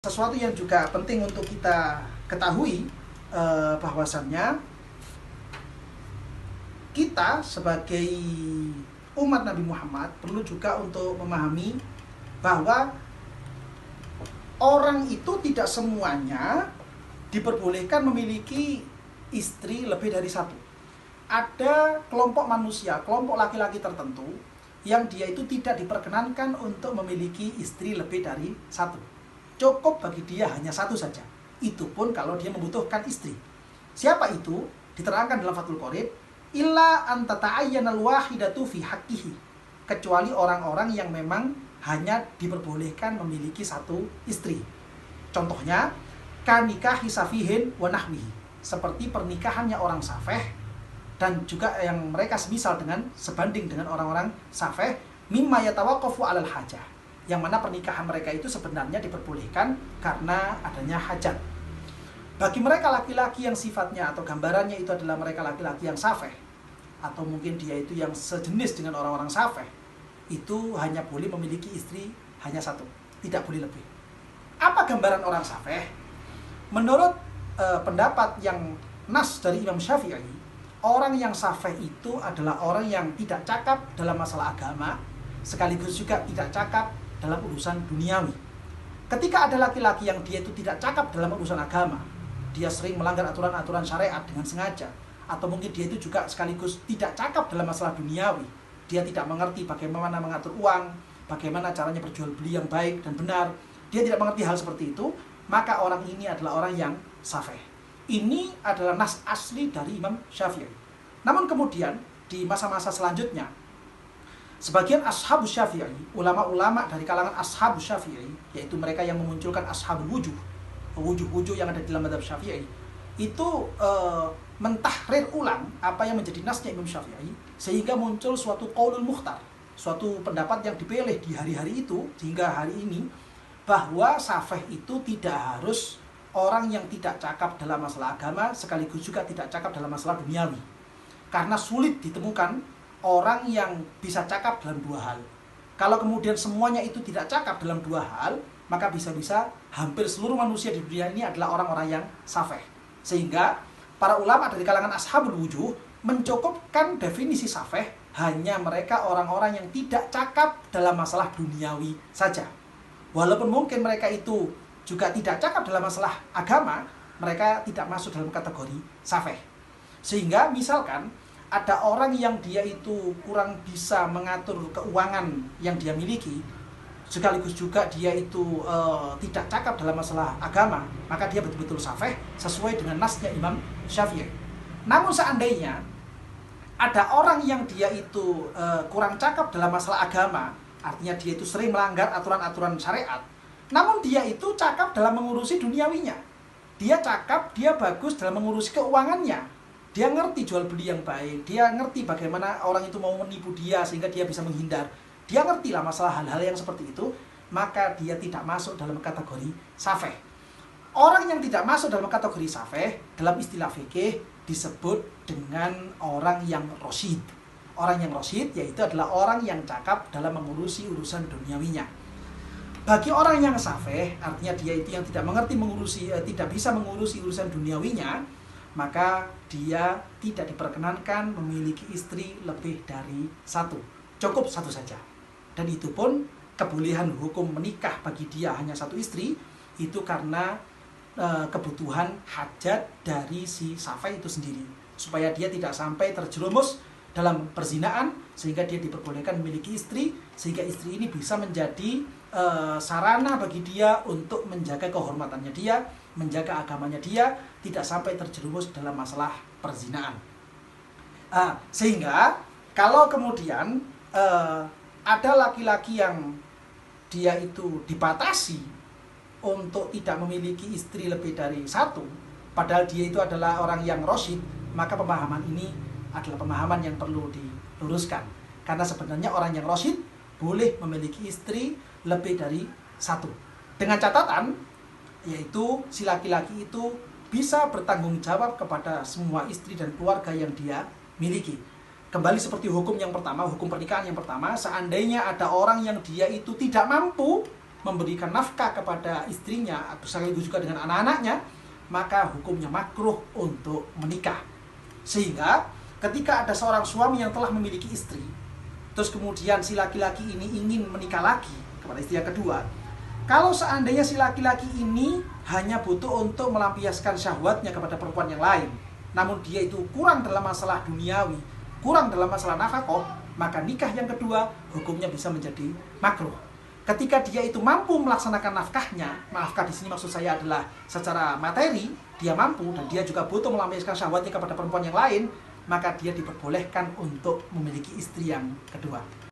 Sesuatu yang juga penting untuk kita ketahui bahwasannya kita sebagai umat Nabi Muhammad perlu juga untuk memahami bahwa orang itu tidak semuanya diperbolehkan memiliki istri lebih dari satu. Ada kelompok manusia, kelompok laki-laki tertentu yang dia itu tidak diperkenankan untuk memiliki istri lebih dari satu. Cukup bagi dia hanya satu saja. Itu pun kalau dia membutuhkan istri. Siapa itu? Diterangkan dalam Fathul Qorib, illa an tata'ayyanal wahidatu fi haqqihi. Kecuali orang-orang yang memang hanya diperbolehkan memiliki satu istri. Contohnya, kanikahi safihin wa nahwihi. Seperti pernikahannya orang safeh dan juga yang mereka semisal dengan sebanding dengan orang-orang safeh mimma yatawaqqafu 'alal hajah. Yang mana pernikahan mereka itu sebenarnya diperbolehkan karena adanya hajat. Bagi mereka laki-laki yang sifatnya atau gambarannya itu adalah mereka laki-laki yang safeh, atau mungkin dia itu yang sejenis dengan orang-orang safeh, itu hanya boleh memiliki istri hanya satu, tidak boleh lebih. Apa gambaran orang safeh? Menurut pendapat yang nas dari Imam Syafi'i, orang yang safeh itu adalah orang yang tidak cakap dalam masalah agama, sekaligus juga tidak cakap dalam urusan duniawi. Ketika ada laki-laki yang dia itu tidak cakap dalam urusan agama, dia sering melanggar aturan-aturan syariat dengan sengaja, atau mungkin dia itu juga sekaligus tidak cakap dalam masalah duniawi, dia tidak mengerti bagaimana mengatur uang, bagaimana caranya berjual beli yang baik dan benar, dia tidak mengerti hal seperti itu, maka orang ini adalah orang yang safeh. Ini adalah nas asli dari Imam Syafi'i. Namun kemudian di masa-masa selanjutnya, sebagian ashabus syafi'i, ulama-ulama dari kalangan ashabus syafi'i, yaitu mereka yang memunculkan ashabul wujuh yang ada di dalam mazhab syafi'i, itu mentahrir ulang apa yang menjadi nasnya Imam Syafi'i, sehingga muncul suatu qaulul mukhtar, suatu pendapat yang dipilih di hari-hari itu, sehingga hari ini, bahwa safeh itu tidak harus orang yang tidak cakap dalam masalah agama, sekaligus juga tidak cakap dalam masalah duniawi. Karena sulit ditemukan orang yang bisa cakap dalam dua hal. Kalau kemudian semuanya itu tidak cakap dalam dua hal, maka bisa-bisa hampir seluruh manusia di dunia ini adalah orang-orang yang safeh. Sehingga para ulama dari kalangan ashabul wujuh mencukupkan definisi safeh hanya mereka orang-orang yang tidak cakap dalam masalah duniawi saja. Walaupun mungkin mereka itu juga tidak cakap dalam masalah agama, mereka tidak masuk dalam kategori safeh. Sehingga misalkan ada orang yang dia itu kurang bisa mengatur keuangan yang dia miliki, sekaligus juga dia itu tidak cakap dalam masalah agama, maka dia betul-betul safeh sesuai dengan nasnya Imam Syafi'i. Namun seandainya ada orang yang dia itu kurang cakap dalam masalah agama, artinya dia itu sering melanggar aturan-aturan syariat, namun dia itu cakap dalam mengurusi duniawinya, dia cakap, dia bagus dalam mengurusi keuangannya, dia ngerti jual beli yang baik, dia ngerti bagaimana orang itu mau menipu dia sehingga dia bisa menghindar, dia ngerti lah masalah hal-hal yang seperti itu, maka dia tidak masuk dalam kategori safeh. Orang yang tidak masuk dalam kategori safeh dalam istilah fikih disebut dengan orang yang rosyid. Orang yang rosyid yaitu adalah orang yang cakap dalam mengurusi urusan duniawinya. Bagi orang yang safeh, artinya dia itu yang tidak mengerti tidak bisa mengurusi urusan duniawinya, maka dia tidak diperkenankan memiliki istri lebih dari satu. Cukup satu saja. Dan itu pun kebolehan hukum menikah bagi dia hanya satu istri, itu karena kebutuhan hajat dari si safeh itu sendiri, supaya dia tidak sampai terjerumus dalam perzinaan, sehingga dia diperbolehkan memiliki istri, sehingga istri ini bisa menjadi sarana bagi dia untuk menjaga kehormatannya dia, menjaga agamanya dia, tidak sampai terjerumus dalam masalah perzinaan. Sehingga kalau kemudian ada laki-laki yang dia itu dibatasi untuk tidak memiliki istri lebih dari satu, padahal dia itu adalah orang yang rosyid, maka pemahaman ini adalah pemahaman yang perlu diluruskan. Karena sebenarnya orang yang rosyid boleh memiliki istri lebih dari satu, dengan catatan yaitu si laki-laki itu bisa bertanggung jawab kepada semua istri dan keluarga yang dia miliki. Kembali seperti hukum yang pertama, hukum pernikahan yang pertama, seandainya ada orang yang dia itu tidak mampu memberikan nafkah kepada istrinya, sekaligus juga dengan anak-anaknya, maka hukumnya makruh untuk menikah. Sehingga ketika ada seorang suami yang telah memiliki istri, terus kemudian si laki-laki ini ingin menikah lagi kepada istri yang kedua, kalau seandainya si laki-laki ini hanya butuh untuk melampiaskan syahwatnya kepada perempuan yang lain, namun dia itu kurang dalam masalah duniawi, kurang dalam masalah nafkah, maka nikah yang kedua hukumnya bisa menjadi makruh. Ketika dia itu mampu melaksanakan nafkahnya, nafkah di sini maksud saya adalah secara materi, dia mampu dan dia juga butuh melampiaskan syahwatnya kepada perempuan yang lain, maka dia diperbolehkan untuk memiliki istri yang kedua.